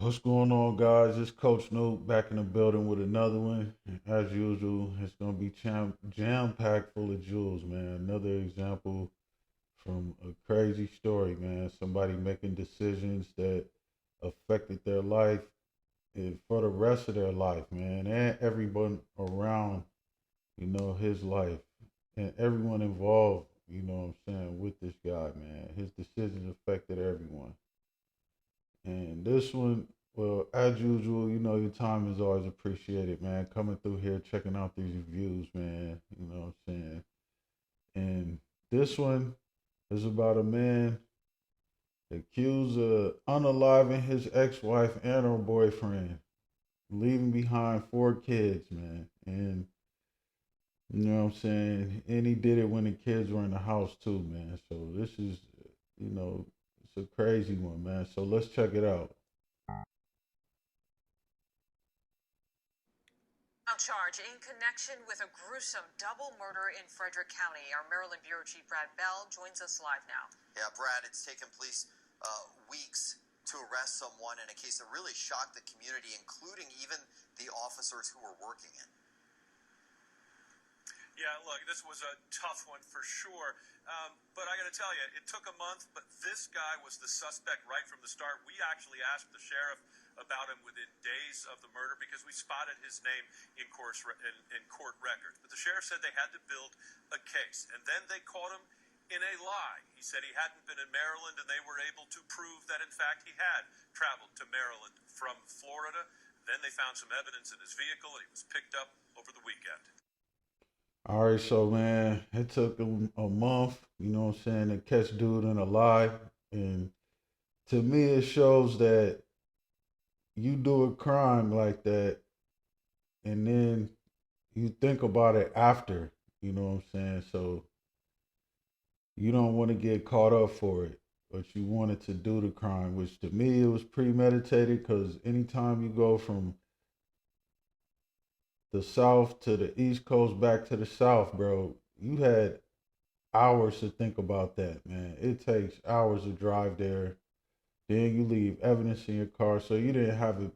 What's going on, guys? It's Coach Note back in the building with another one. As usual, it's going to be jam packed full of jewels, man. Another example from a crazy story, man. Somebody making decisions that affected their life and for the rest of their life, man. And everyone around, his life. And everyone involved, what I'm saying, with this guy, man. His decisions affected everyone. And this one, well, as usual, your time is always appreciated, man. Coming through here, checking out these reviews, man. You know what I'm saying? And this one is about a man accused of unaliving his ex-wife and her boyfriend, leaving behind 4 kids, man. And you know what I'm saying? And he did it when the kids were in the house too, man. So this is, you know, it's a crazy one, man. So let's check it out. Now charge in connection with a gruesome double murder in Frederick County. Our Maryland Bureau Chief Brad Bell joins us live now. Yeah, Brad, it's taken police weeks to arrest someone in a case that really shocked the community, including even the officers who were working it. Yeah, look, this was a tough one for sure. But I got to tell you, it took a month, but this guy was the suspect right from the start. We actually asked the sheriff about him within days of the murder because we spotted his name in court records. But the sheriff said they had to build a case, and then they caught him in a lie. He said he hadn't been in Maryland, and they were able to prove that, in fact, he had traveled to Maryland from Florida. Then they found some evidence in his vehicle, and he was picked up over the weekend. All right, so man, it took a month, you know what I'm saying, to catch dude in a lie. And to me, it shows that you do a crime like that and then you think about it after, you know what I'm saying? So you don't want to get caught up for it, but you wanted to do the crime, which to me, it was premeditated because anytime you go from the South to the East Coast back to the South, bro, you had hours to think about that, man. It takes hours to drive there. Then you leave evidence in your car, so you didn't have it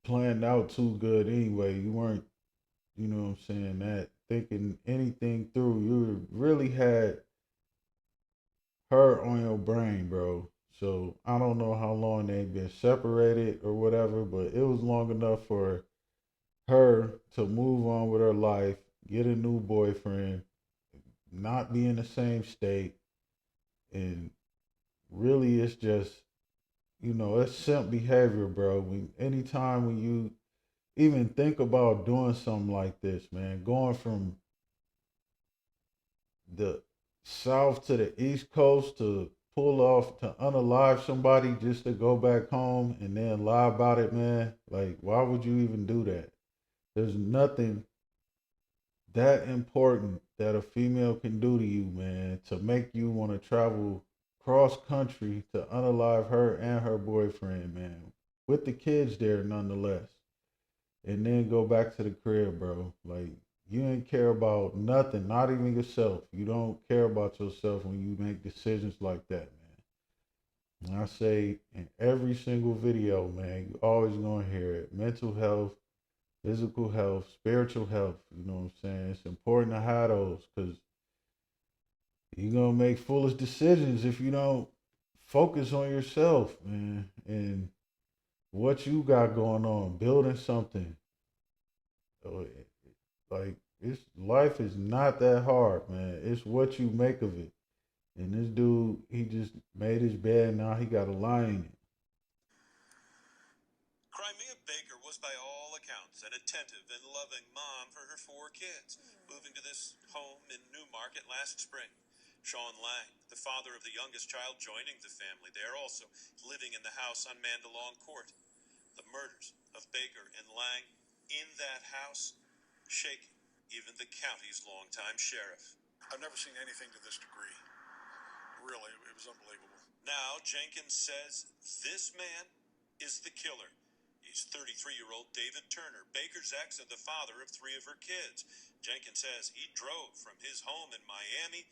planned out too good anyway. You weren't, you know what I'm saying, that thinking anything through. You really had her on your brain, bro. So I don't know how long they've been separated or whatever, but it was long enough for her to move on with her life, get a new boyfriend, not be in the same state, and really it's just it's simp behavior, bro. Anytime when you even think about doing something like this, man, going from the south to the east coast to pull off to unalive somebody just to go back home and then lie about it, man. Like, why would you even do that? There's nothing that important that a female can do to you, man, to make you want to travel cross country to unalive her and her boyfriend, man, with the kids there nonetheless, and then go back to the crib, bro. Like, you ain't care about nothing, not even yourself. You don't care about yourself when you make decisions like that, man. And I say in every single video, man, you always gonna hear it. Mental health, physical health, spiritual health. You know what I'm saying? It's important to have those because you're gonna make foolish decisions if you don't focus on yourself, man, and what you got going on, building something. So, like, it's life is not that hard, man. It's what you make of it. And this dude, he just made his bed. Now he got a lie in it. Crimea Baker was, by all accounts, an attentive and loving mom for her 4 kids, moving to this home in Newmarket last spring. Sean Lang, the father of the youngest child, joining the family there, also living in the house on Mandalong Court. The murders of Baker and Lang in that house shaking even the county's longtime sheriff. I've never seen anything to this degree. Really, it was unbelievable. Now, Jenkins says this man is the killer. He's 33-year-old David Turner, Baker's ex and the father of 3 of her kids. Jenkins says he drove from his home in Miami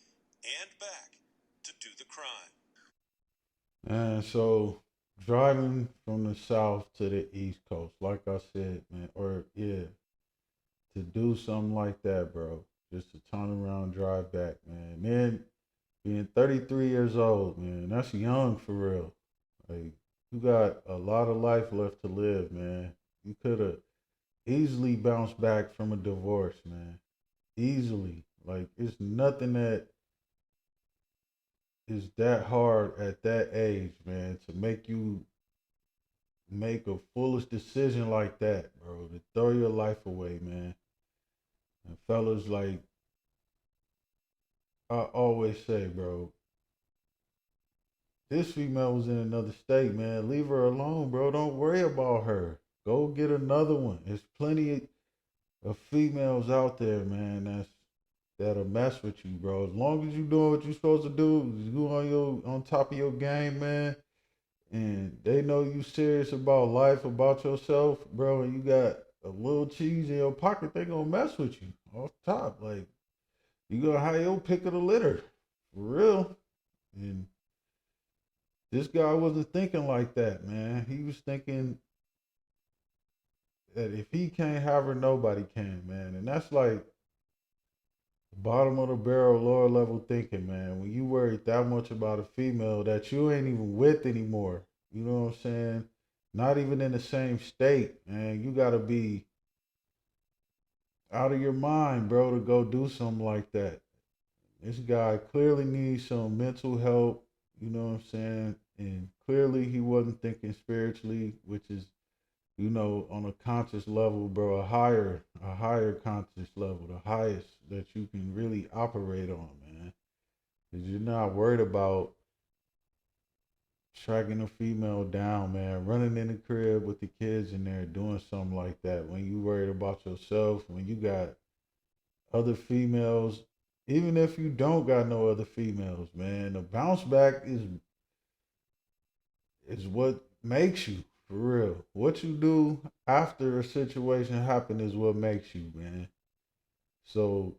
and back to do the crime. And so driving from the south to the east coast, like I said, man, or yeah, to do something like that, bro, just to turn around, drive back, man. Then being 33 years old, man, that's young for real. Like, you got a lot of life left to live, man. You could have easily bounced back from a divorce, man. Easily. Like, it's nothing that is that hard at that age, man, to make you make a foolish decision like that, bro, to throw your life away, man. And fellas, like I always say, bro, this female was in another state, man. Leave her alone, bro. Don't worry about her. Go get another one. There's plenty of females out there, man, that'll mess with you, bro. As long as you doing what you're supposed to do, you on top of your game, man, and they know you serious about life, about yourself, bro, and you got a little cheese in your pocket, they gonna mess with you off top. Like, you gonna have your pick of the litter. For real. And this guy wasn't thinking like that, man. He was thinking that if he can't have her, nobody can, man. And that's like bottom of the barrel, lower level thinking, man. When you worry that much about a female that you ain't even with anymore, you know what I'm saying? Not even in the same state, man. You gotta be out of your mind, bro, to go do something like that. This guy clearly needs some mental help, you know what I'm saying? And clearly he wasn't thinking spiritually, which is, you know, on a conscious level, bro, a higher conscious level, the highest that you can really operate on, man. Because you're not worried about tracking a female down, man, running in the crib with the kids in there, doing something like that. When you worried about yourself, when you got other females, even if you don't got no other females, man, the bounce back is what makes you, for real. What you do after a situation happen is what makes you, man. So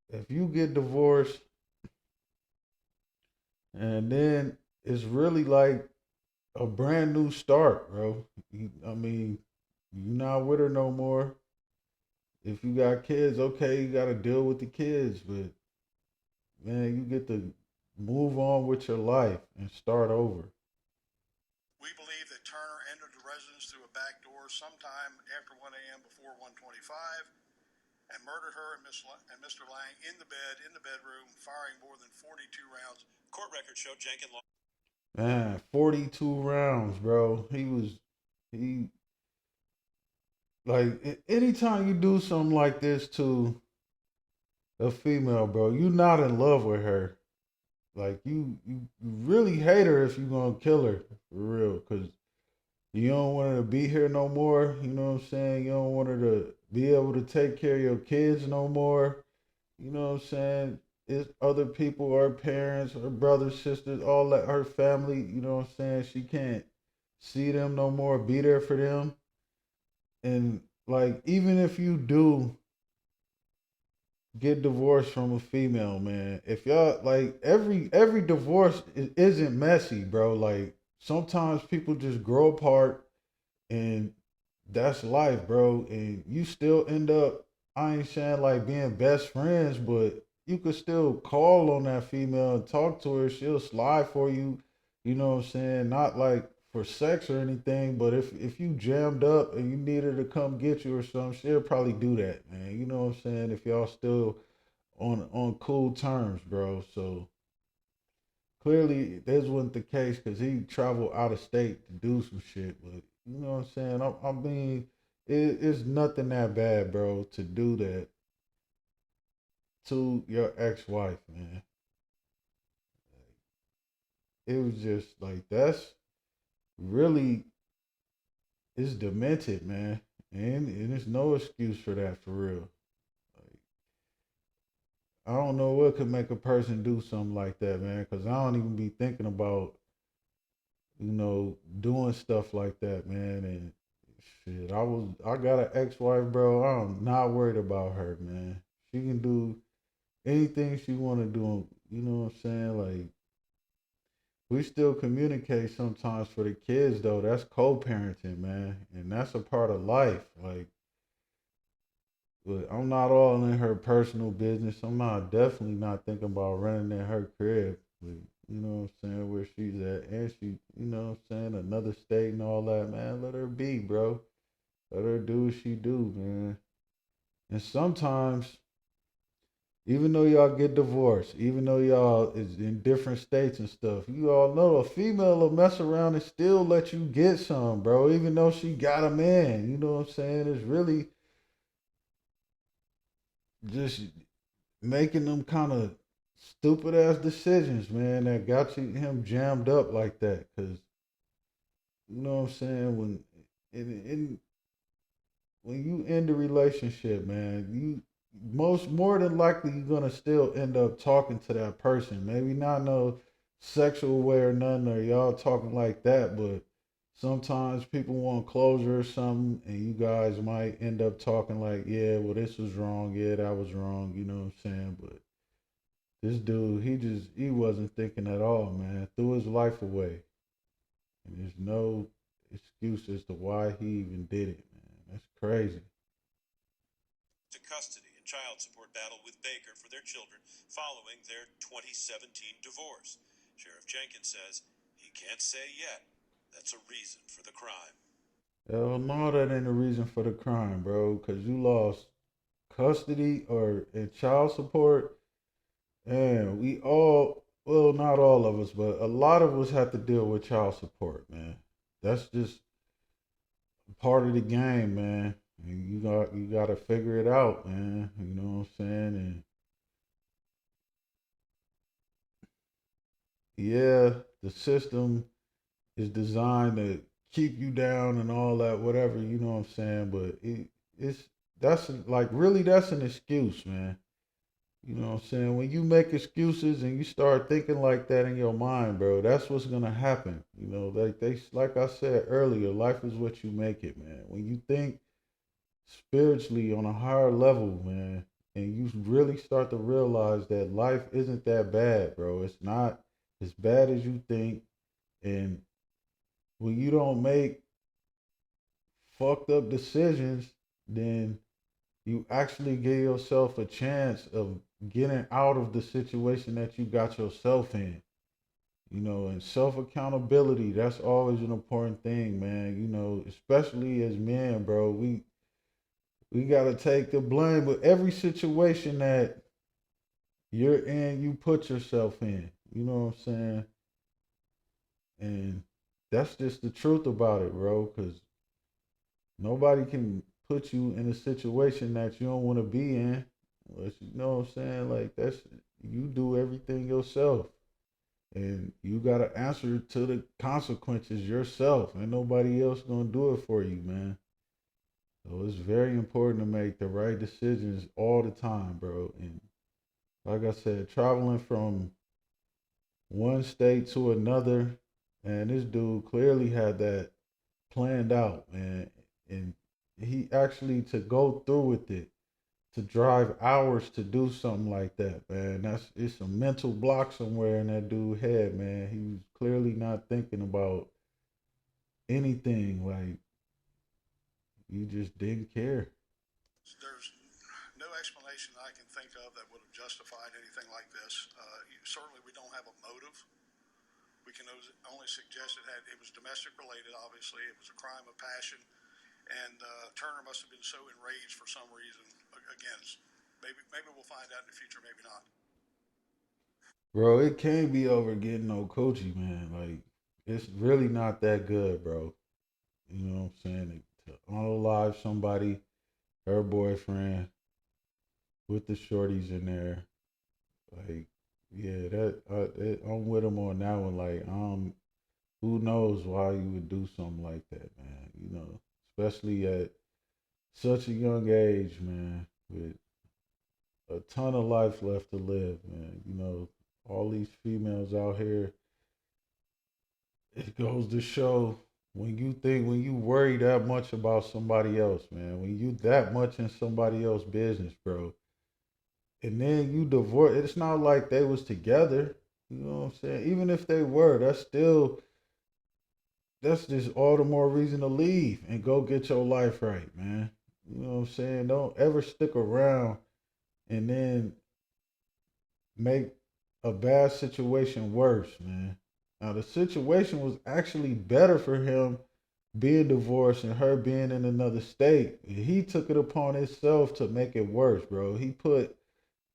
if you get divorced and then it's really like a brand new start, bro. I mean, you're not with her no more. If you got kids, okay, you got to deal with the kids, but man, you get to move on with your life and start over. We believe that Turner entered the residence through a back door sometime after 1 a.m. before 1:25 and murdered her and Mr. Lang in the bedroom, firing more than 42 rounds. Court records show Jenkins. Man, 42 rounds, bro. He, like, anytime you do something like this to a female, bro, you not in love with her. Like, you really hate her if you gonna kill her, for real, because you don't want her to be here no more. You know what I'm saying? You don't want her to be able to take care of your kids no more. You know what I'm saying? It's other people, her parents, her brothers, sisters, all that, her family. You know what I'm saying? She can't see them no more, be there for them. And like, even if you do get divorced from a female, man, if y'all like every divorce isn't messy, bro. Like, sometimes people just grow apart and that's life, bro. And you still end up, I ain't saying like being best friends, but you could still call on that female and talk to her. She'll slide for you. You know what I'm saying? Not like for sex or anything, but if you jammed up and you need her to come get you or something, she'll probably do that, man. You know what I'm saying? If y'all still on cool terms, bro. So clearly this wasn't the case because he traveled out of state to do some shit. But you know what I'm saying? I mean, it's nothing that bad, bro, to do that to your ex-wife, man. It was just like that's really it's demented, man, and there's no excuse for that, for real. Like, I don't know what could make a person do something like that, man, because I don't even be thinking about doing stuff like that, man. And shit, I got an ex-wife, bro. I'm not worried about her, man. She can do anything she want to do. You know what I'm saying? Like, we still communicate sometimes for the kids though. That's co-parenting, man, and that's a part of life. Like, but I'm not all in her personal business. I'm not definitely not thinking about running in her crib. But, you know what I'm saying, where she's at, and she, you know what I'm saying, another state and all that, man. Let her be, bro. Let her do what she do, man. And sometimes, even though y'all get divorced, even though y'all is in different states and stuff, you all know a female will mess around and still let you get some, bro. Even though she got a man, you know what I'm saying? It's really just making them kind of stupid ass decisions, man, that got him jammed up like that. Cause you know what I'm saying, when you end a relationship, man, you more than likely you're gonna still end up talking to that person. Maybe not no sexual way or nothing, or y'all talking like that, but sometimes people want closure or something, and you guys might end up talking like, yeah, well, this was wrong, yeah, that was wrong, you know what I'm saying? But this dude, he wasn't thinking at all, man. Threw his life away. And there's no excuse as to why he even did it, man. That's crazy. To custody and child support battle with Baker for their children following their 2017 divorce. Sheriff Jenkins says he can't say yet that's a reason for the crime. Hell no, that ain't a reason for the crime, bro. Cause you lost custody or in child support. And we all, well, not all of us, but a lot of us have to deal with child support, man. That's just part of the game, man. And you got to figure it out, man. You know what I'm saying? And yeah, the system is designed to keep you down and all that, whatever. You know what I'm saying? But that's like really that's an excuse, man. You know what I'm saying? When you make excuses and you start thinking like that in your mind, bro, that's what's gonna happen. You know, like I said earlier, life is what you make it, man. When you think spiritually on a higher level, man, and you really start to realize that life isn't that bad, bro. It's not as bad as you think. And when you don't make fucked up decisions, then you actually give yourself a chance of getting out of the situation that you got yourself in. You know, and self accountability, that's always an important thing, man. You know, especially as men, bro. We gotta take the blame with every situation that you're in, you put yourself in. You know what I'm saying? And that's just the truth about it, bro, because nobody can put you in a situation that you don't want to be in. Unless, you know what I'm saying? Like, that's, you do everything yourself. And you got to answer to the consequences yourself. Ain't nobody else going to do it for you, man. So it's very important to make the right decisions all the time, bro. And like I said, traveling from one state to another, and this dude clearly had that planned out, man. And he actually, to go through with it, to drive hours to do something like that, man. It's a mental block somewhere in that dude's head, man. He was clearly not thinking about anything. Like, he just didn't care. There's no explanation I can think of that would have justified anything like this. Certainly, we don't have a motive. We can only suggest it was domestic related. Obviously, it was a crime of passion, and Turner must have been so enraged for some reason. Again, maybe we'll find out in the future. Maybe not. Bro, it can't be over getting no coochie, man. Like, it's really not that good, bro. You know what I'm saying? To unalive somebody, her boyfriend, with the shorties in there. Like, yeah, I'm with him on that one. Like, who knows why you would do something like that, man? You know, especially at such a young age, man, with a ton of life left to live, man. You know, all these females out here, it goes to show when you worry that much about somebody else, man, when you that much in somebody else's business, bro, and then you divorce, it's not like they was together. You know what I'm saying? Even if they were, that's just all the more reason to leave and go get your life right, man. You know what I'm saying? Don't ever stick around and then make a bad situation worse, man. Now the situation was actually better for him being divorced and her being in another state. He took it upon himself to make it worse, bro.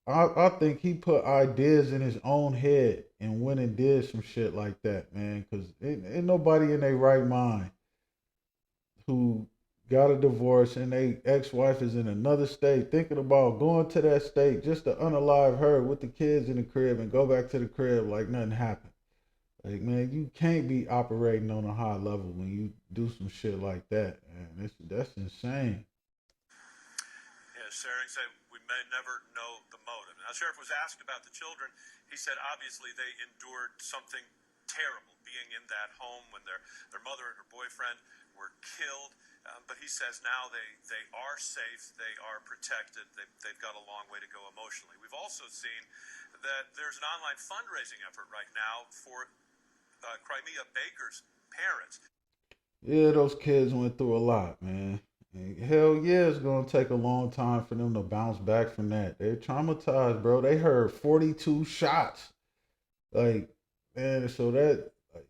I think he put ideas in his own head and went and did some shit like that, man. Cause ain't nobody in their right mind who got a divorce and they ex-wife is in another state thinking about going to that state just to unalive her with the kids in the crib and go back to the crib like nothing happened. Like, man, you can't be operating on a high level when you do some shit like that, man. That's insane. Yeah, Sheriff said we may never know the motive. Now, Sheriff was asked about the children. He said obviously they endured something terrible being in that home when their mother and her boyfriend were killed. But he says now they are safe, they are protected, they've got a long way to go emotionally. We've also seen that there's an online fundraising effort right now for Crimea Baker's parents. Yeah, those kids went through a lot, man. And hell yeah, it's gonna take a long time for them to bounce back from that. They're traumatized, bro. They heard 42 shots. Like, man, so that like,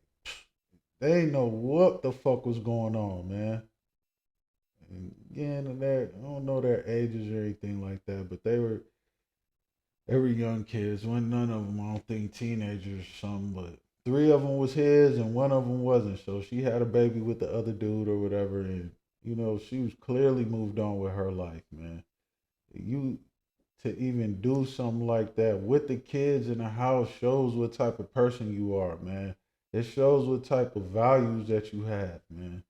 they ain't know what the fuck was going on, man. And again, I don't know their ages or anything like that, but they were young kids. One none of them, I don't think teenagers or something, but three of them was his and one of them wasn't. So she had a baby with the other dude or whatever, and she was clearly moved on with her life, man. You to even do something like that with the kids in the house shows what type of person you are, man. It shows what type of values that you have, man.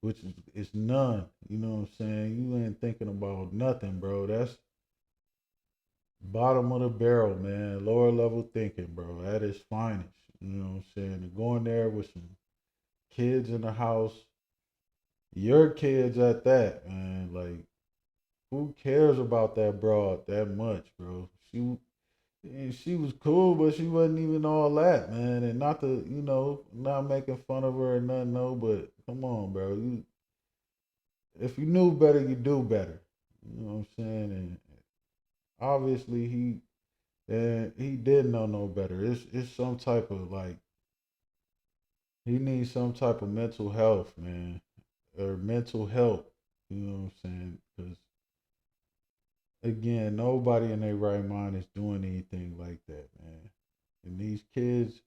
Which is none. You know what I'm saying? You ain't thinking about nothing, bro. That's bottom of the barrel, man. Lower level thinking, bro. At its finest. You know what I'm saying? Going there with some kids in the house, your kids at that, man. Like, who cares about that broad that much, bro? She was cool, but she wasn't even all that, man. And not to, not making fun of her or nothing, no. But come on, bro. If you knew better, you do better. You know what I'm saying? And obviously he didn't know no better. It's some type of like he needs some type of mental health, man, or mental help. You know what I'm saying? Because again, nobody in their right mind is doing anything like that, man. And these kids,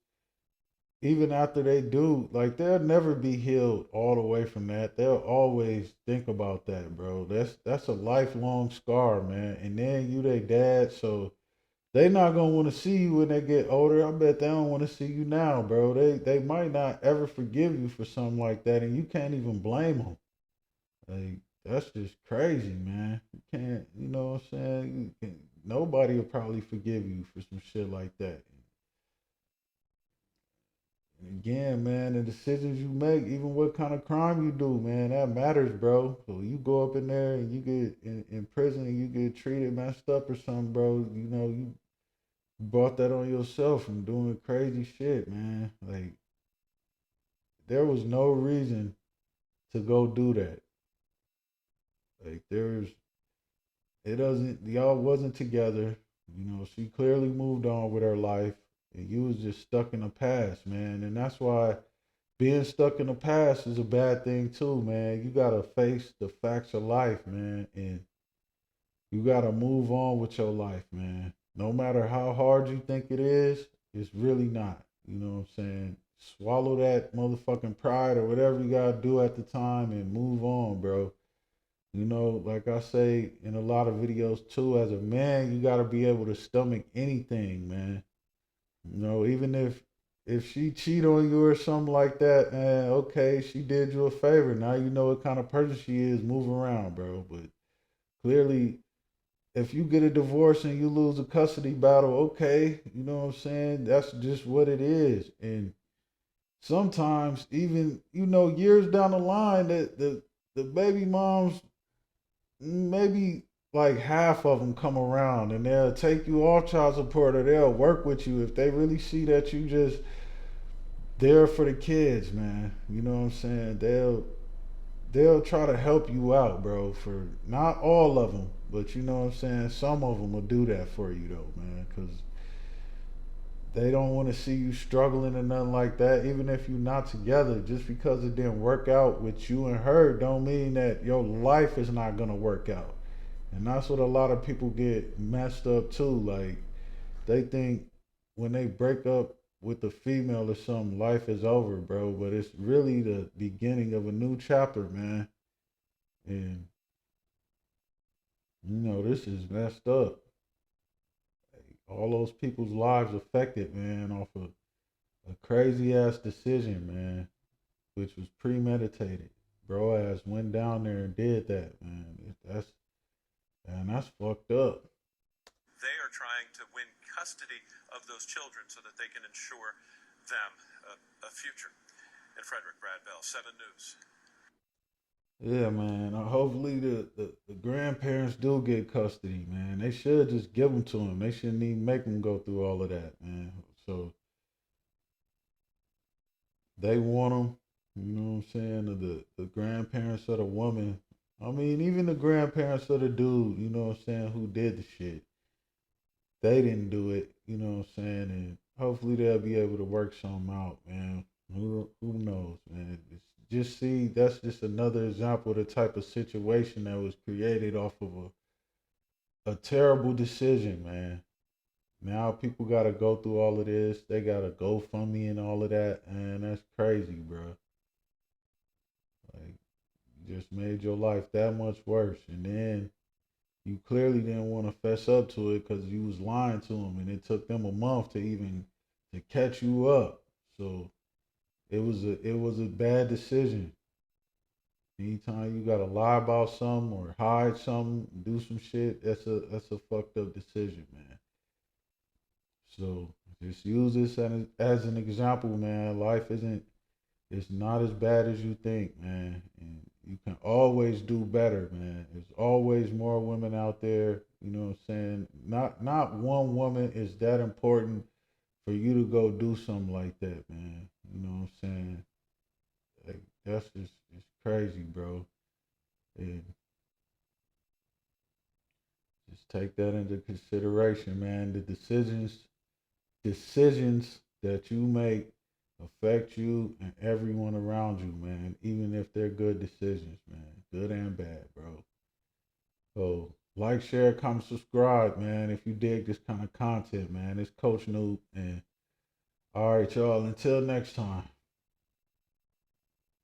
even after they do, like they'll never be healed all the way from that. They'll always think about that, bro. That's a lifelong scar, man. And then you they dad, so they not gonna want to see you when they get older. I bet they don't want to see you now, bro. They might not ever forgive you for something like that, and you can't even blame them. Like that's just crazy, man. You can't, you know what I'm saying? Nobody will probably forgive you for some shit like that. And again, man, the decisions you make, even what kind of crime you do, man, that matters, bro. So you go up in there and you get in prison and you get treated messed up or something, bro. You brought that on yourself from doing crazy shit, man. Like there was no reason to go do that. Like y'all wasn't together. She clearly moved on with her life and you was just stuck in the past, man. And that's why being stuck in the past is a bad thing too, man. You gotta face the facts of life, man, and you gotta move on with your life, man. No matter how hard you think it is, it's really not. You know what I'm saying? Swallow that motherfucking pride or whatever you gotta do at the time and move on, bro. Like I say in a lot of videos too, as a man, you gotta be able to stomach anything, man. Even if she cheat on you or something like that, man, okay, she did you a favor. Now you know what kind of person she is. Move around, bro. But clearly, if you get a divorce and you lose a custody battle, okay, you know what I'm saying? That's just what it is. And sometimes even, years down the line that the baby moms maybe like half of them come around and they'll take you off child support, or they'll work with you if they really see that you just there for the kids, man. You know what I'm saying? They'll try to help you out, bro. For not all of them, but you know what I'm saying. Some of them will do that for you, though, man, because they don't want to see you struggling or nothing like that. Even if you're not together, just because it didn't work out with you and her, don't mean that your life is not gonna work out. And that's what a lot of people get messed up too. Like they think when they break up with the female or something, life is over, bro. But it's really the beginning of a new chapter, man. And you know, this is messed up. All those people's lives affected, man, off of a crazy ass decision, man, which was premeditated. Bro ass went down there and did that, man. That's fucked up. They are trying to win custody of those children so that they can ensure them a future. In Frederick, Brad Bell, 7 News. Yeah, man. Hopefully the grandparents do get custody, man. They should just give them to them. They shouldn't even make them go through all of that, man. So they want them, you know what I'm saying? The grandparents of the woman. I mean, even the grandparents of the dude, you know what I'm saying, who did the shit. They didn't do it, you know what I'm saying? And hopefully they'll be able to work something out, man. Who knows, man? Just see, that's just another example of the type of situation that was created off of a terrible decision, man. Now people got to go through all of this. They got to GoFundMe and all of that, and that's crazy, bro. Like, you just made your life that much worse, and then you clearly didn't want to fess up to it because you was lying to them, and it took them a month to catch you up. So it was a bad decision. Anytime you gotta lie about something or hide something, do some shit, that's a fucked up decision, man. So just use this as an example, man. Life it's not as bad as you think, man. And you can always do better, man. There's always more women out there, you know what I'm saying? Not one woman is that important for you to go do something like that, man. You know what I'm saying? Like, that's just it's crazy, bro. And just take that into consideration, man. The decisions that you make affect you and everyone around you, man. Even if they're good decisions, man. Good and bad, bro. So like, share, comment, subscribe, man. If you dig this kind of content, man. It's Coach Noob, and all right, y'all. Until next time.